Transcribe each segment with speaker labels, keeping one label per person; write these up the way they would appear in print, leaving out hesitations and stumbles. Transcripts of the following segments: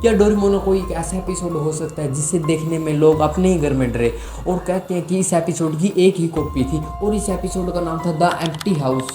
Speaker 1: क्या डोरेमोन का कोई एक ऐसा एपिसोड हो सकता है जिसे देखने में लोग अपने ही घर में डरे और कहते हैं कि इस एपिसोड की एक ही कॉपी थी और इस एपिसोड का नाम था द एम्प्टी हाउस।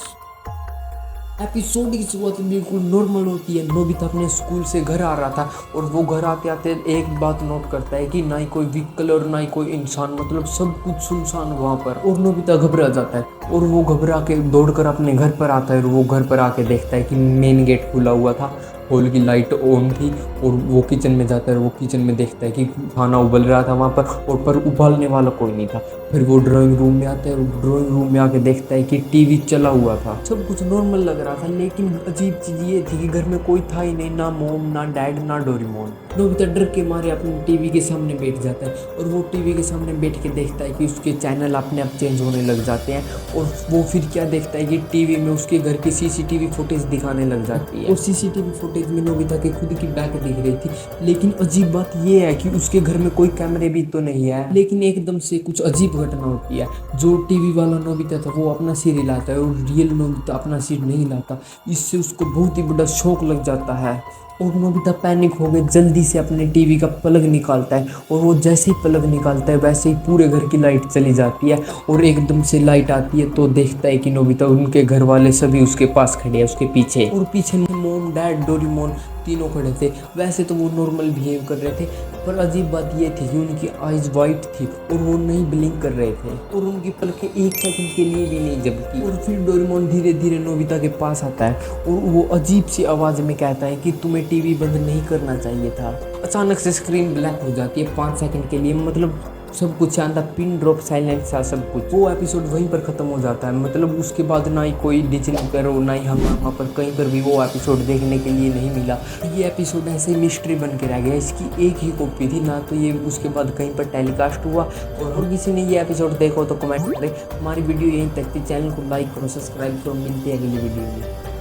Speaker 1: एपिसोड की शुरुआत बिल्कुल नॉर्मल होती है। नोबिता अपने स्कूल से घर आ रहा था और वो घर आते आते एक बात नोट करता है कि ना ही कोई व्हीकल और ना ही कोई इंसान, मतलब सब कुछ सुनसान वहाँ पर। और नोबिता घबरा जाता है और वो घबरा के दौड़कर अपने घर पर आता है और वो घर पर आके देखता है कि मेन गेट खुला हुआ था, हॉल की लाइट ऑन थी और वो किचन में जाता है और वो किचन में देखता है कि खाना उबल रहा था वहाँ पर उबालने वाला कोई नहीं था। फिर वो ड्राइंग रूम में आता है और ड्राइंग रूम में आके देखता है कि टीवी चला हुआ था। सब कुछ नॉर्मल लग रहा था, लेकिन अजीब चीज ये थी कि घर में कोई था ही नहीं, ना मोम ना डैड ना डोरेमोन। नोबिता डर के मारे अपने टीवी के सामने बैठ जाता है और वो टीवी के सामने बैठ के देखता है कि उसके चैनल अपने आप चेंज होने लग जाते हैं और वो फिर क्या देखता है कि टीवी में उसके घर की सीसीटीवी फुटेज दिखाने लग जाती है। और सीसीटीवी फुटेज में नोबिता की खुद की बैक दिख रही थी, लेकिन अजीब बात ये है कि उसके घर में कोई कैमरे भी तो नहीं है। लेकिन एकदम से कुछ अजीब घटना होती है। जो टीवी वाला नोबिता था वो अपना सिर हिलाता है और रियल नोबिता अपना सिर नहीं हिलाता। इससे उसको बहुत ही बड़ा शौक लग जाता है और नोबिता पैनिक हो गए जल्दी से अपने टीवी का प्लग निकालता है और वो जैसे ही प्लग निकालता है वैसे ही पूरे घर की लाइट चली जाती है और एकदम से लाइट आती है तो देखता है कि नोबिता उनके घर वाले सभी उसके पास खड़े हैं, उसके पीछे। और पीछे मोम डैड डोरेमोन तीनों खड़े थे। वैसे तो वो नॉर्मल बिहेव कर रहे थे, पर अजीब बात ये थी कि उनकी आईज वाइट थी और वो नहीं ब्लिंक कर रहे थे और उनकी पलकें एक सेकंड के लिए भी नहीं झपकी। और फिर डोरेमोन धीरे धीरे नोबिता के पास आता है और वो अजीब सी आवाज़ में कहता है कि तुम्हें टीवी बंद नहीं करना चाहिए था। अचानक से स्क्रीन ब्लैक हो जाती है 5 सेकंड के लिए, मतलब सब कुछ शांत, पिन ड्रॉप साइलेंस सा सब कुछ। वो एपिसोड वहीं पर ख़त्म हो जाता है, मतलब उसके बाद ना ही कोई डिजनी करो ना ही हम वहाँ पर कहीं पर भी वो एपिसोड देखने के लिए नहीं मिला। ये एपिसोड ऐसे मिस्ट्री बन के रह गया। इसकी एक ही कॉपी थी, ना तो ये उसके बाद कहीं पर टेलीकास्ट हुआ। और किसी ने ये एपिसोड देखो तो कमेंट करें। हमारी वीडियो यहीं तक थी। चैनल को लाइक करो, सब्सक्राइब करो। मिलती है अगली वीडियो में।